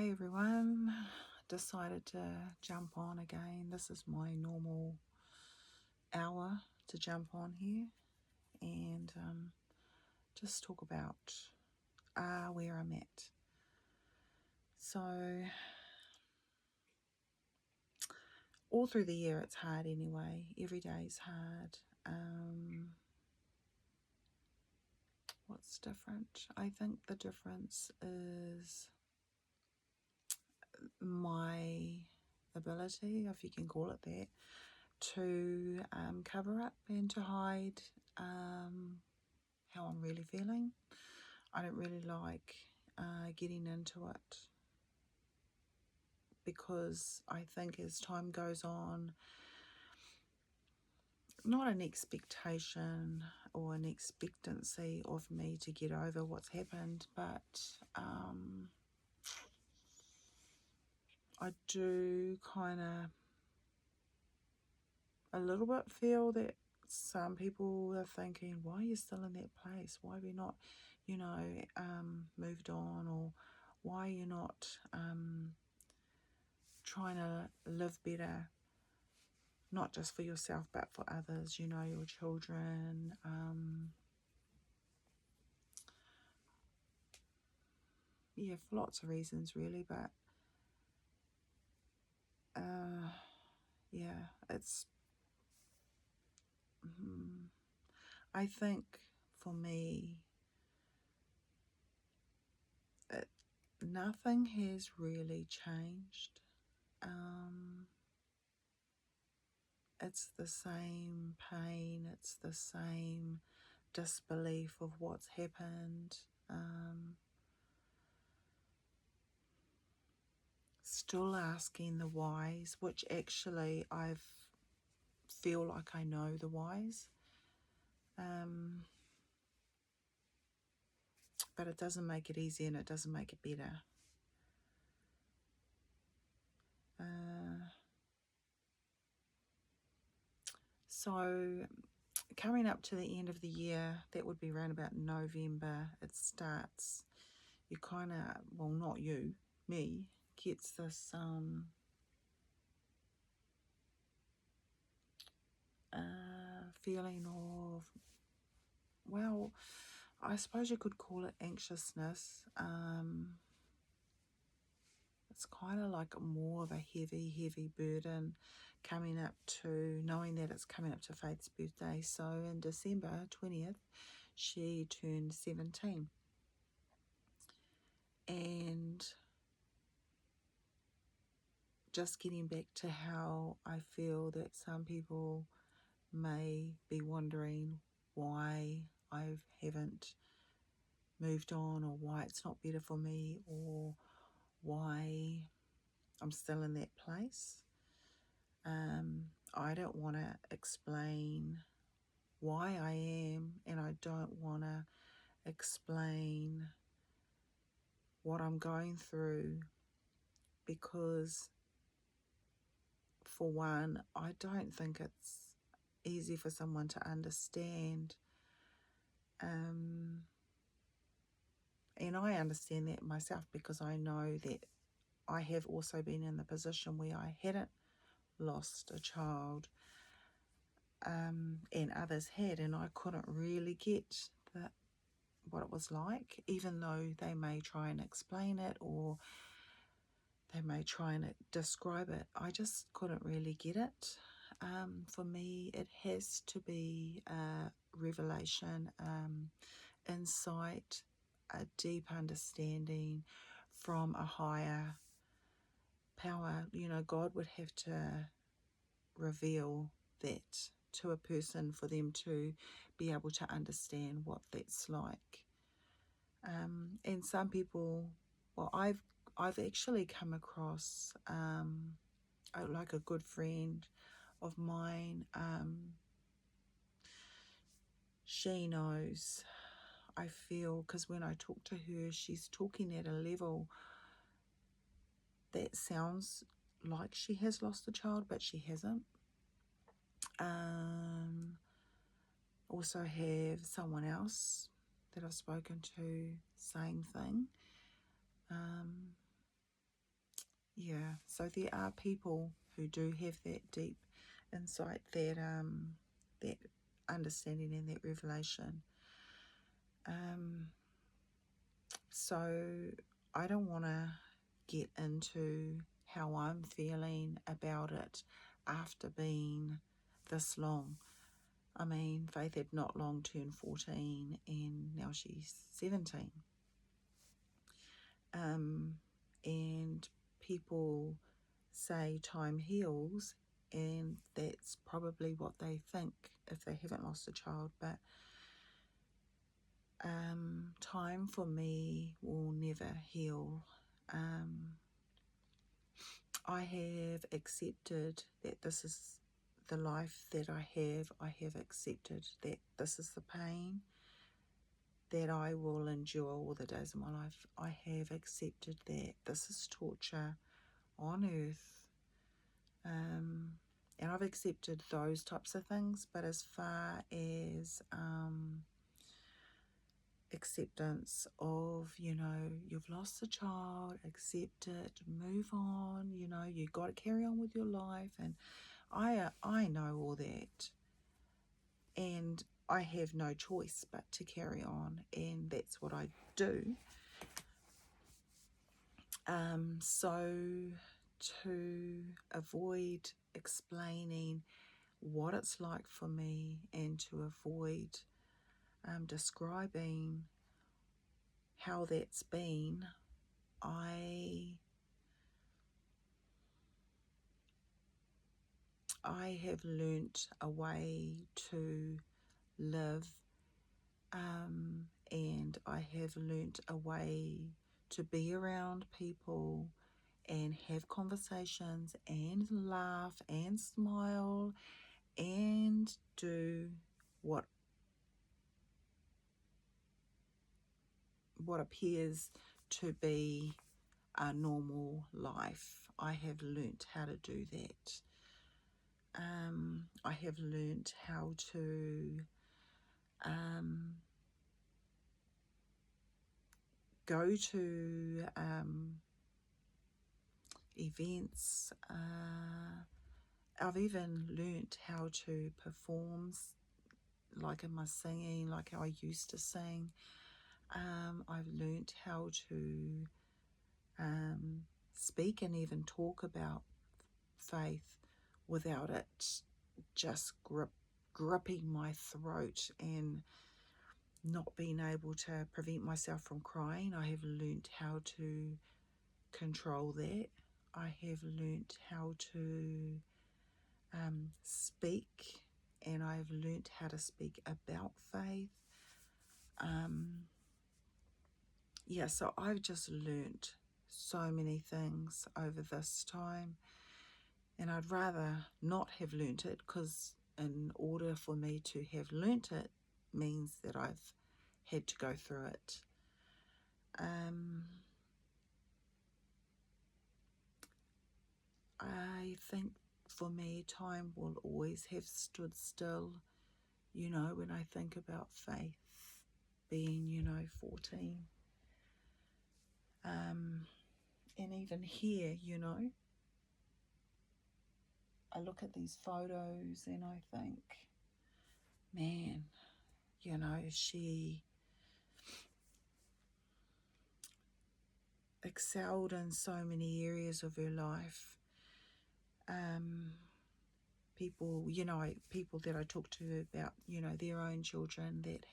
Hi everyone, decided to jump on again. This is my normal hour to jump on here and just talk about where I'm at. So all through the year it's hard anyway. Every day is hard. What's different? I think the difference is my ability, if you can call it that, to cover up and to hide how I'm really feeling. I don't really like getting into it because I think as time goes on, not an expectation or an expectancy of me to get over what's happened, but I do kind of a little bit feel that some people are thinking, why are you still in that place? Why have you not, moved on? Or why are you not trying to live better, not just for yourself, but for others, your children? Yeah, for lots of reasons, really, but yeah, it's, I think for me, nothing has really changed. It's the same pain, it's the same disbelief of what's happened. Still asking the whys, which actually I feel like I know the whys. But it doesn't make it easy and it doesn't make it better. So coming up to the end of the year, that would be around about November, it starts, you kind of, well, not you, me, gets this feeling of, well, I suppose you could call it anxiousness. It's kind of like more of a heavy burden coming up to, knowing that it's coming up to Faith's birthday. So in December 20th, she turned 17. And just getting back to how I feel that some people may be wondering why I haven't moved on, or why it's not better for me, or why I'm still in that place. I don't want to explain why I am, and I don't want to explain what I'm going through, because for one, I don't think it's easy for someone to understand. And I understand that myself, because I know that I have also been in the position where I hadn't lost a child, and others had, and I couldn't really get what it was like, even though they may try and explain it, or they may try and describe it. I just couldn't really get it. For me, it has to be a revelation, insight, a deep understanding from a higher power. God would have to reveal that to a person for them to be able to understand what that's like. And some people, well, I've actually come across like a good friend of mine. She knows, I feel, because when I talk to her, she's talking at a level that sounds like she has lost a child, but she hasn't. Also have someone else that I've spoken to, same thing. yeah, so there are people who do have that deep insight, that understanding and that revelation. So I don't want to get into how I'm feeling about it after being this long. I mean, Faith had not long turned 14 and now she's 17. And people say time heals, and that's probably what they think if they haven't lost a child, but time for me will never heal. I have accepted that this is the life that I have. I have accepted that this is the pain that I will endure all the days of my life. I have accepted that this is torture on earth. And I've accepted those types of things, but as far as acceptance of, you've lost a child, accept it, move on, you got to carry on with your life, and I know all that, and I have no choice but to carry on, and that's what I do. So to avoid explaining what it's like for me, and to avoid describing how that's been, I have learnt a way to live, and I have learnt a way to be around people and have conversations and laugh and smile and do what appears to be a normal life. I have learnt how to do that. I have learnt how to go to events. I've even learnt how to perform, like in my singing, like how I used to sing. I've learnt how to speak and even talk about faith without it just gripping my throat and not being able to prevent myself from crying. I have learnt how to control that. I have learnt how to speak, and I've learnt how to speak about faith. So I've just learnt so many things over this time, and I'd rather not have learnt it, because in order for me to have learnt it means that I've had to go through it. I think for me, time will always have stood still, when I think about faith being, 14. And even here, I look at these photos and I think, man, she excelled in so many areas of her life. People, people that I talk to about, their own children that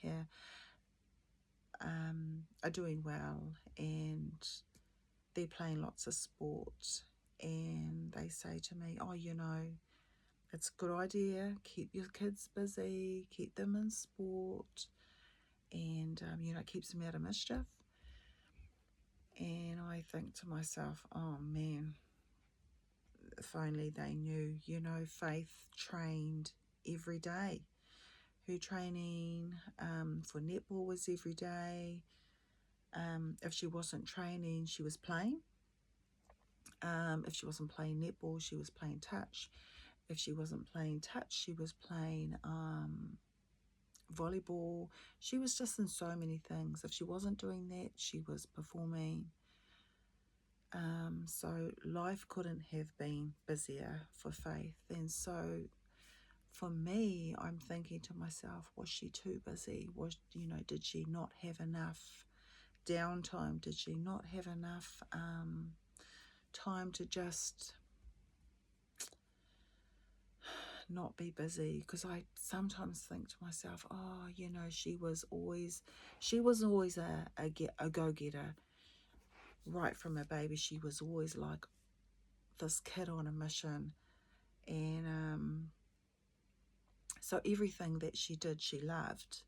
are doing well, and they're playing lots of sport, and they say to me, oh, it's a good idea, keep your kids busy, keep them in sport, and, it keeps them out of mischief. And I think to myself, oh man, if only they knew, Faith trained every day. Her training for netball was every day. If she wasn't training, she was playing. If she wasn't playing netball, she was playing touch. If she wasn't playing touch, she was playing volleyball. She was just in so many things. If she wasn't doing that, she was performing. So life couldn't have been busier for Faith. And so for me, I'm thinking to myself, was she too busy? Did she not have enough downtime? Did she not have enough time to just not be busy? Because I sometimes think to myself, she was always a go-getter. Right from a baby, she was always like this kid on a mission. And so everything that she did, she loved.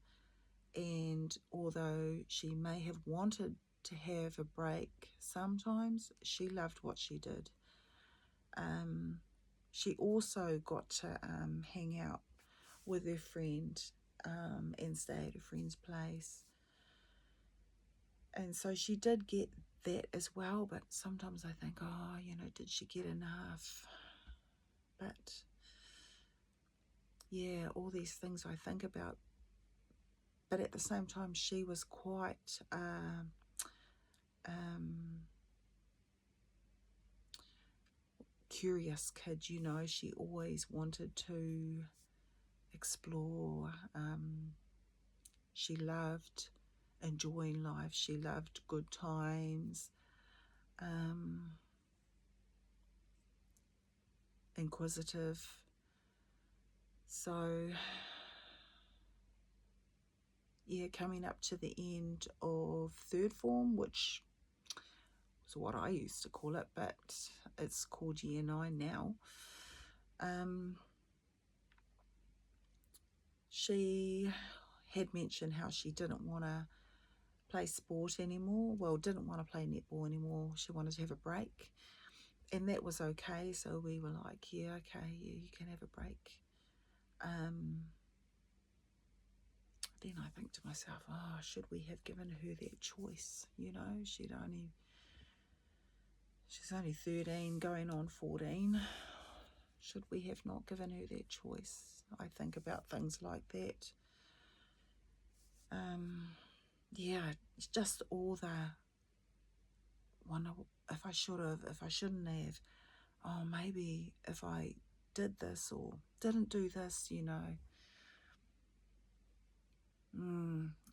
And although she may have wanted to have a break sometimes, she loved what she did. She also got to hang out with her friend and stay at a friend's place. And so she did get that as well, but sometimes I think, did she get enough? But yeah, all these things I think about. But at the same time, she was quite curious kid, She always wanted to explore. She loved enjoying life. She loved good times. Inquisitive. So yeah, coming up to the end of third form, which was what I used to call it, but it's called year 9 now. She had mentioned how she didn't want to play sport anymore. Well, didn't want to play netball anymore. She wanted to have a break. And that was okay. So we were like, yeah, okay, yeah, you can have a break. Then I think to myself, should we have given her that choice? She's only 13, going on 14. Should we have not given her that choice? I think about things like that. Yeah, it's just all the wonder if I should have, if I shouldn't have. Oh, maybe if I did this or didn't do this,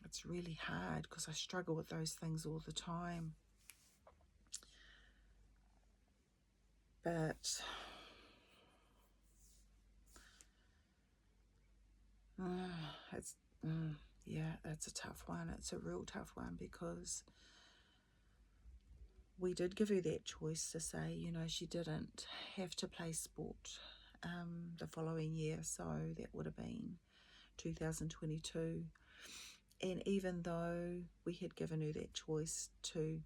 It's really hard because I struggle with those things all the time. But it's a tough one. It's a real tough one because we did give her that choice to say, she didn't have to play sport the following year. So that would have been 2022. And even though we had given her that choice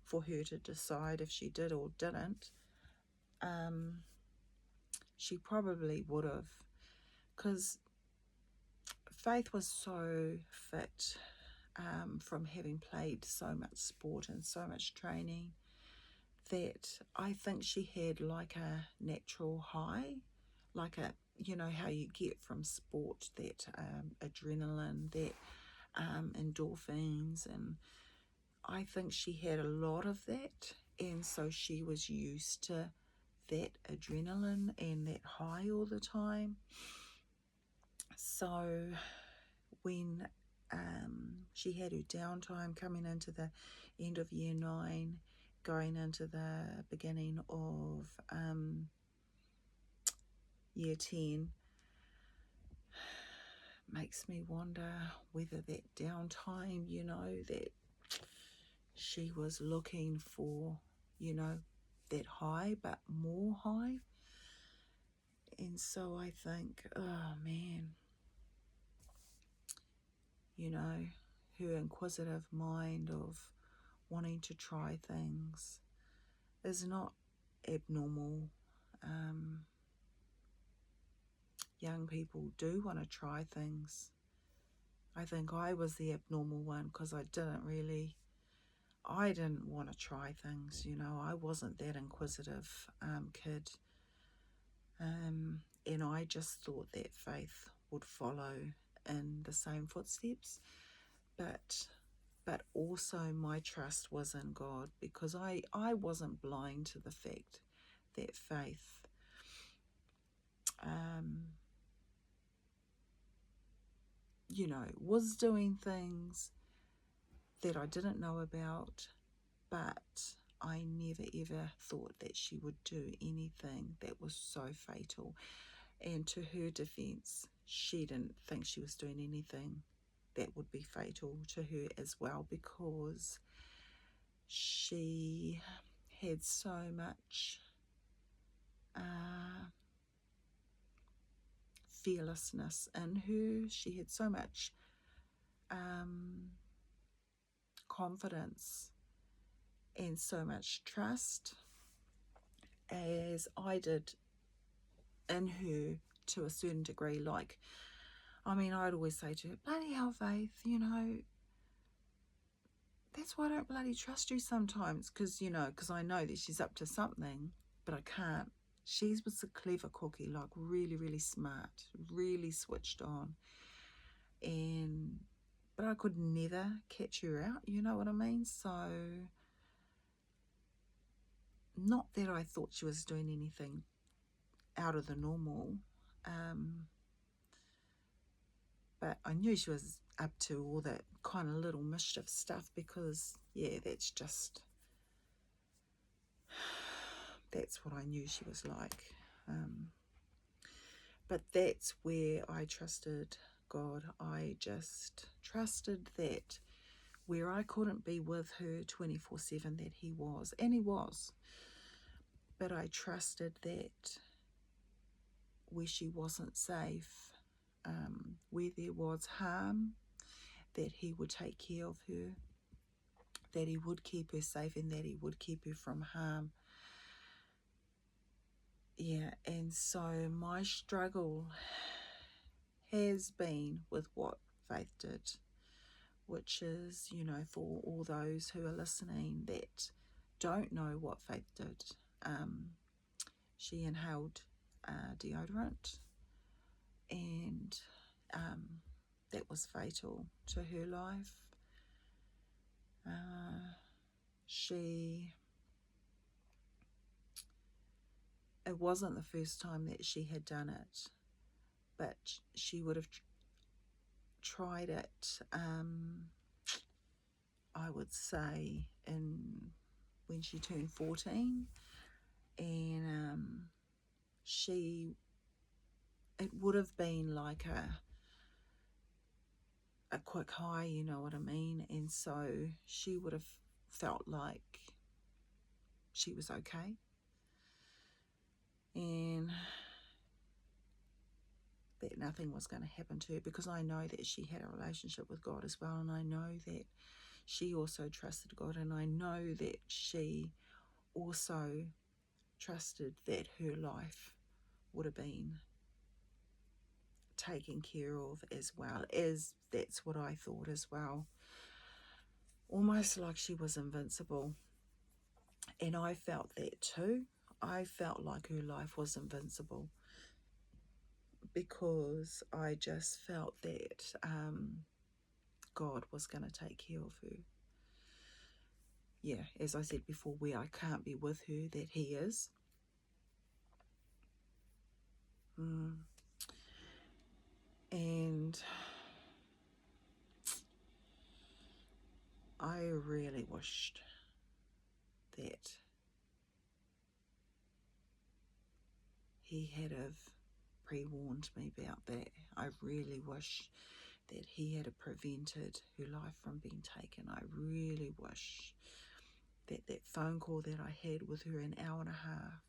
for her to decide if she did or didn't, she probably would have, because Faith was so fit from having played so much sport and so much training that I think she had like a natural high, like how you get from sport, that adrenaline, that endorphins, and I think she had a lot of that, and so she was used to that adrenaline and that high all the time. So when she had her downtime coming into the end of year 9, going into the beginning of year 10, makes me wonder whether that downtime, that she was looking for, that high, but more high. And so I think, oh man, her inquisitive mind of wanting to try things is not abnormal. Young people do want to try things. I think I was the abnormal one because I didn't want to try things, I wasn't that inquisitive kid. And I just thought that Faith would follow in the same footsteps. But but also my trust was in God, because I wasn't blind to the fact that Faith was doing things that I didn't know about, but I never ever thought that she would do anything that was so fatal. And to her defense, she didn't think she was doing anything that would be fatal to her as well, because she had so much fearlessness in her. She had so much confidence and so much trust, as I did in her to a certain degree. Like, I'd always say to her, bloody hell, Faith, that's why I don't bloody trust you sometimes, because I know that she's up to something, but I can't. She was a clever cookie, like really, really smart, really switched on, but I could never catch her out, you know what I mean? So, not that I thought she was doing anything out of the normal, but I knew she was up to all that kind of little mischief stuff, because, yeah, that's what I knew she was like. But that's where I trusted God. I just trusted that where I couldn't be with her 24/7, that He was, and He was. But I trusted that where she wasn't safe, where there was harm, that He would take care of her, that He would keep her safe, and that He would keep her from harm. Yeah, and so my struggle has been with what Faith did, which is, for all those who are listening that don't know what Faith did, she inhaled deodorant, and that was fatal to her life. It wasn't the first time that she had done it, but she would have tried it, I would say, when she turned 14, and it would have been like a quick high, you know what I mean? And so she would have felt like she was okay, and that nothing was going to happen to her, because I know that she had a relationship with God as well, and I know that she also trusted God, and I know that she also trusted that her life would have been taken care of as well, as that's what I thought as well. Almost like she was invincible. And I felt that too. I felt like her life was invincible, because I just felt that God was going to take care of her. Yeah, as I said before, where I can't be with her, that He is. And I really wished that He had have pre-warned me about that. I really wish that He had have prevented her life from being taken. I really wish that that phone call that I had with her an hour and a half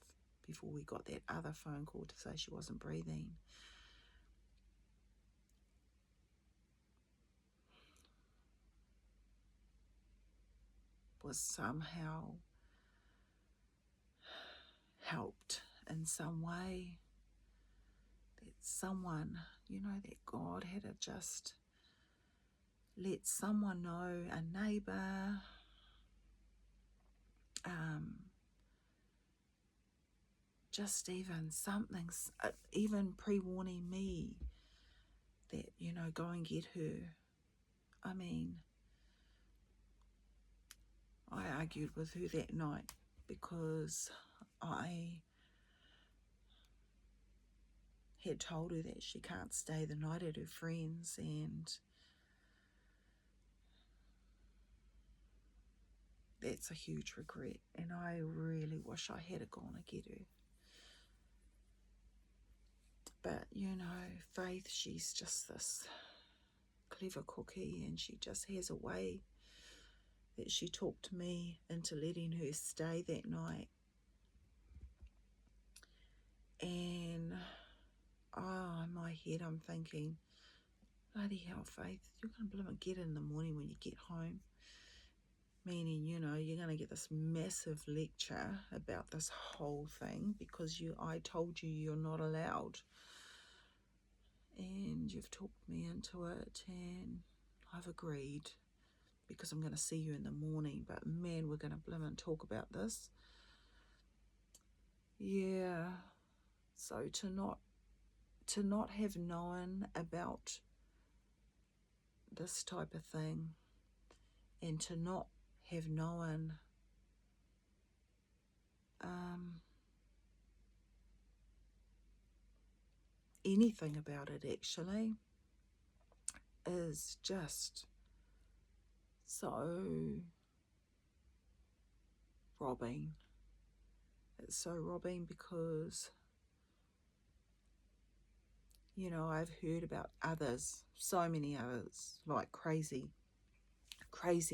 before we got that other phone call to say she wasn't breathing, was somehow helped in some way. That someone, that God had to just let someone know, a neighbour, just even something, even pre-warning me that, go and get her. I mean, I argued with her that night because I had told her that she can't stay the night at her friend's, and that's a huge regret, and I really wish I had gone to get her. But, you know, Faith, she's just this clever cookie, and she just has a way that she talked me into letting her stay that night. And in my head I'm thinking, bloody hell, Faith, you're going to blooming get it in the morning when you get home. Meaning, you know, you're going to get this massive lecture about this whole thing because I told you you're not allowed. And you've talked me into it, and I've agreed because I'm going to see you in the morning. But man, we're going to blooming talk about this. Yeah. So to not have known about this type of thing, and to not have known anything about it actually is just so robbing. It's so robbing because, you know, I've heard about others, so many others, like crazy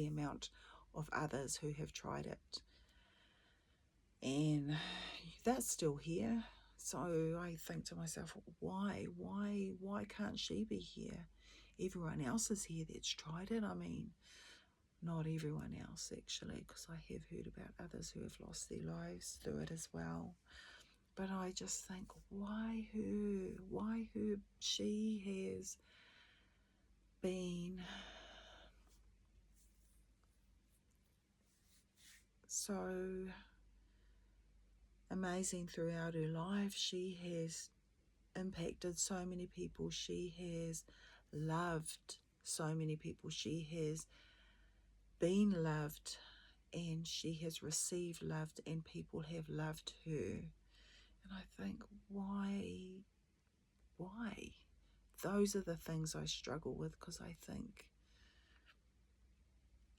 amount of others who have tried it, and that's still here. So I think to myself, why can't she be here? Everyone else is here that's tried it. I mean, not everyone else actually, because I have heard about others who have lost their lives through it as well. But I just think, why her? Why her? She has been so amazing throughout her life. She has impacted so many people. She has loved so many people. She has been loved, and she has received love, and people have loved her. And I think, why? Those are the things I struggle with, because I think,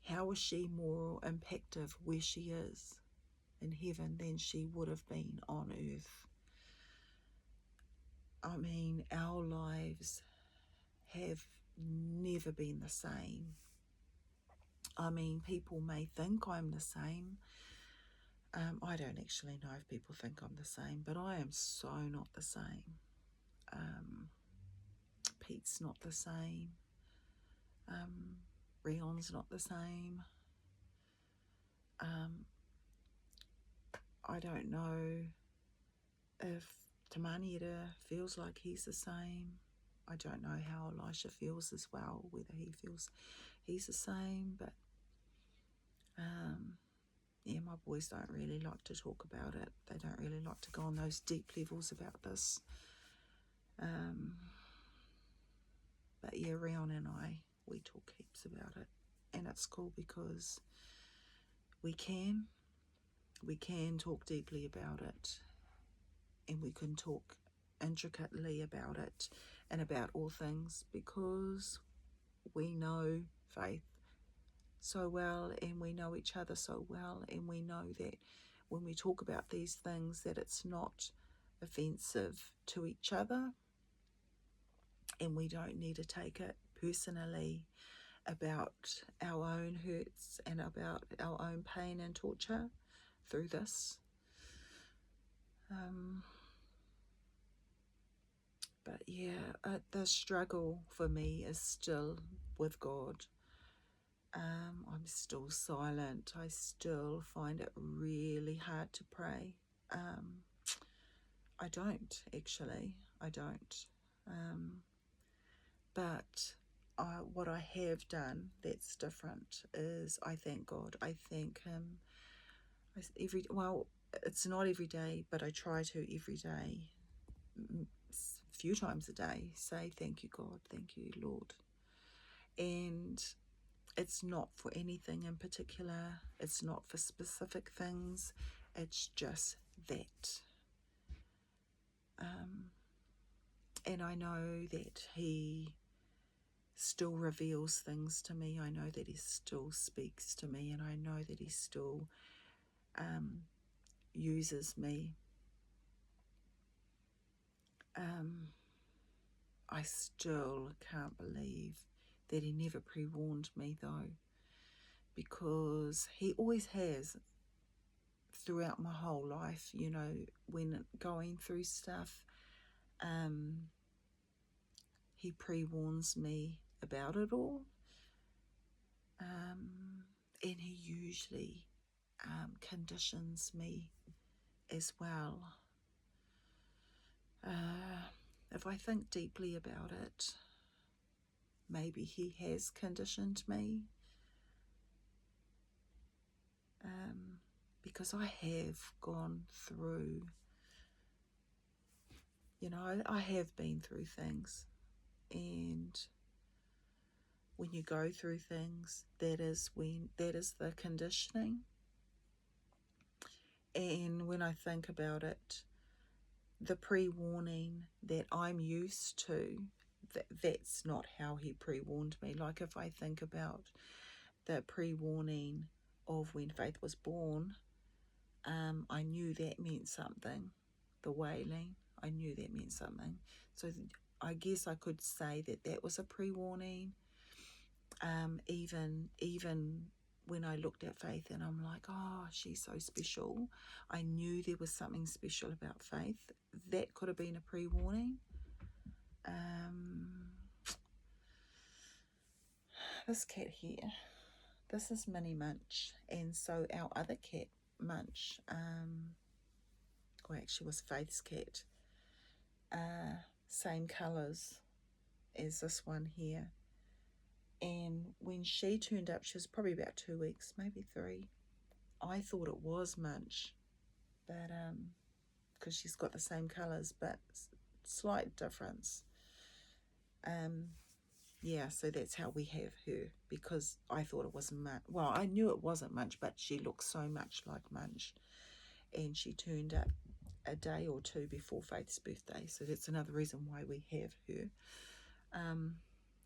how is she more impactful where she is in heaven than she would have been on earth? I mean, our lives have never been the same. I mean, people may think I'm the same. I don't actually know if people think I'm the same, but I am so not the same. Pete's not the same. Rion's not the same. I don't know if Tamaniera feels like he's the same. I don't know how Elisha feels as well, whether he feels he's the same, but yeah, my boys don't really like to talk about it. They don't really like to go on those deep levels about this. But yeah, Rion and we talk heaps about it, and it's cool because we can talk deeply about it, and we can talk intricately about it and about all things, because we know Faith so well, and we know each other so well, and we know that when we talk about these things, that it's not offensive to each other, and we don't need to take it personally about our own hurts and about our own pain and torture through this. But yeah, the struggle for me is still with God. I'm still silent. I still find it really hard to pray. I don't, actually. I don't. But what I have done that's different is I thank God. I thank Him it's not every day, but I try to every day, a few times a day, say thank you, God, thank you, Lord. And it's not for anything in particular. It's not for specific things. It's just that. And I know that he still reveals things to me. I know that he still speaks to me, and I know that he still uses me. I still can't believe that he never pre-warned me, though, because he always has throughout my whole life, you know, when going through stuff. He pre-warns me about it all, and he usually conditions me as well. If I think deeply about it, maybe he has conditioned me, because I have gone through, you know, I have been through things, and when you go through things, that is the conditioning. And when I think about it, the pre-warning that I'm used to, that's not how he pre-warned me. Like if I think about the pre-warning of when Faith was born, I knew that meant something. The wailing, I knew that meant something. So I guess I could say that that was a pre-warning. Even when I looked at Faith and I'm like, oh, she's so special, I knew there was something special about Faith. That could have been a pre-warning. This cat here, this is Minnie Munch, and so our other cat, Munch, or actually was Faith's cat, same colours as this one here. And when she turned up, she was probably about 2 weeks, maybe 3. I thought it was Munch, but because she's got the same colours, but slight difference. Yeah, so that's how we have her, because I thought it was Munch. Well, I knew it wasn't Munch, but she looked so much like Munch. And she turned up a day or 2 before Faith's birthday, so that's another reason why we have her.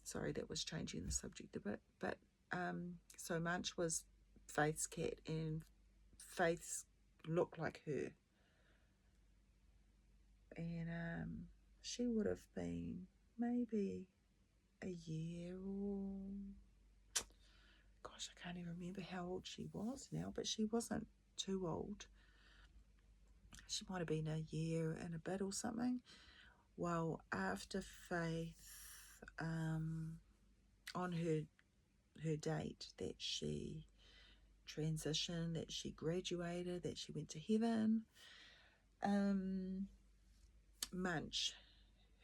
Sorry, that was changing the subject a bit, but so Munch was Faith's cat, and Faith's looked like her, and she would have been maybe a year, or gosh, I can't even remember how old she was now, but she wasn't too old. She might have been a year and a bit or something. Well, after Faith, on her date that she transitioned, that she graduated, that she went to heaven, Munch,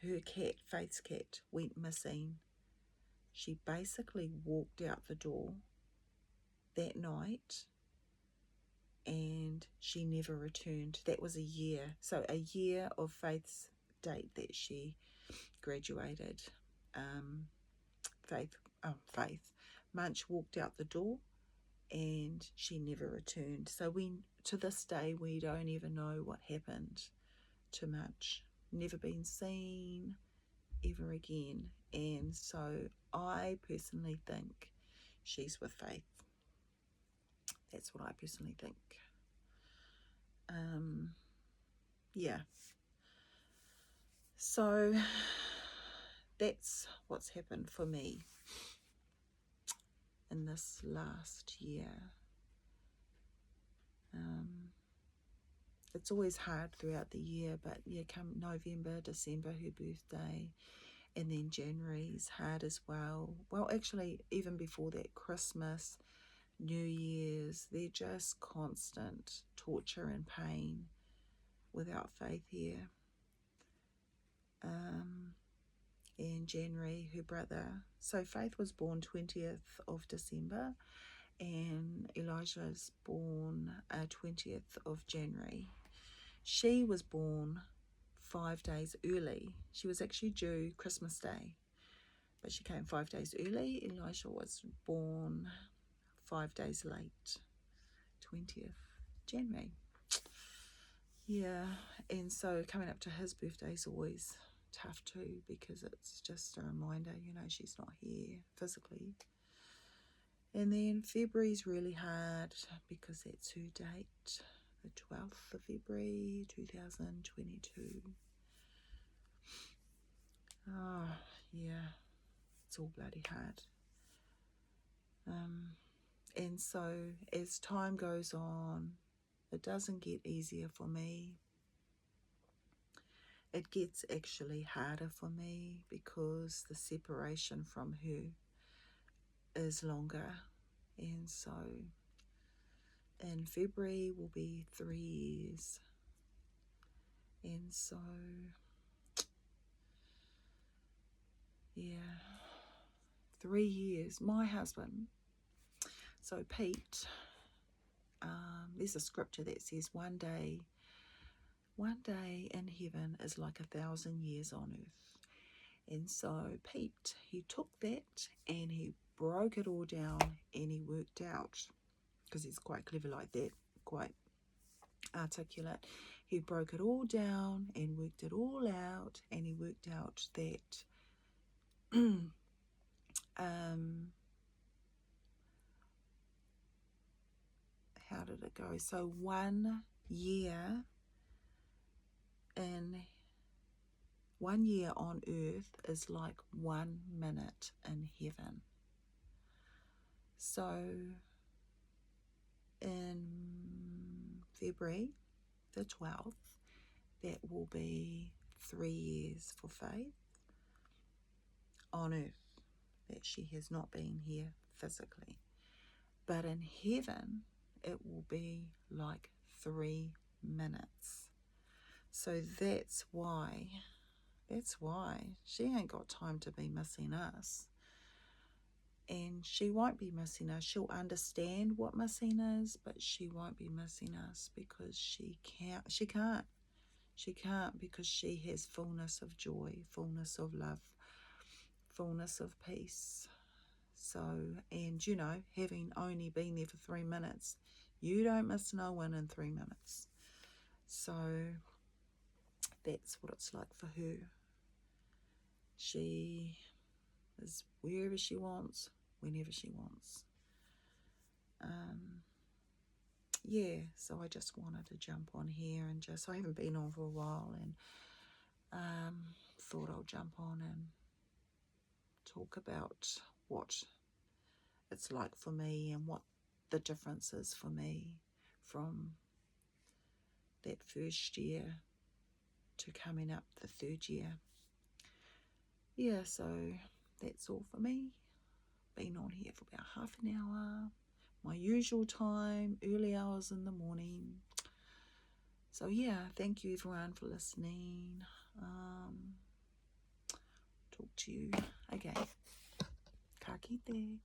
her cat, Faith's cat, went missing. She basically walked out the door that night and she never returned. That was a year. So a year of Faith's date that she graduated. Faith. Munch walked out the door and she never returned. So to this day, we don't even know what happened to Munch. Never been seen ever again. And so I personally think she's with Faith. That's what I personally think. Yeah. So that's what's happened for me in this last year. It's always hard throughout the year, but yeah, come November, December, her birthday, and then January's hard as well. Well, actually, even before that, Christmas, New Year's, they're just constant torture and pain without Faith here. In January, her brother. So Faith was born 20th of December, and Elijah's born 20th of January. She was born 5 days early. She was actually due Christmas Day. but she came 5 days early. Elisha was born 5 days late, 20th January. Yeah, and so coming up to his birthday is always tough too, because it's just a reminder, you know, she's not here physically. And then February's really hard because that's her date, the 12th of February 2022. Oh, yeah, it's all bloody hard. And so as time goes on, it doesn't get easier for me. It gets actually harder for me because the separation from her is longer. And so in February will be 3 years. And so, yeah, 3 years. My husband, so Pete, there's a scripture that says one day in heaven is like 1,000 years on earth. And so Pete, he took that and he broke it all down and he worked out, because he's quite clever like that, quite articulate. He broke it all down and worked it all out, and he worked out that how did it go? So 1 year on earth is like 1 minute in heaven. So in February the 12th, that will be 3 years for Faith on earth, that she has not been here physically. But in heaven, it will be like 3 minutes. So that's why she ain't got time to be missing us. And she won't be missing us. She'll understand what missing is, but she won't be missing us because she can't, because she has fullness of joy, fullness of love, fullness of peace. So, and you know, having only been there for 3 minutes, you don't miss no one in 3 minutes. So that's what it's like for her. She is wherever she wants, whenever she wants. Yeah, so I just wanted to jump on here and I haven't been on for a while, and thought I'll jump on and talk about what it's like for me and what the difference is for me from that first year to coming up the 3rd year. Yeah, so that's all for me. Been on here for about half an hour, my usual time, early hours in the morning. So yeah, thank you everyone for listening. Talk to you again. Ka kite.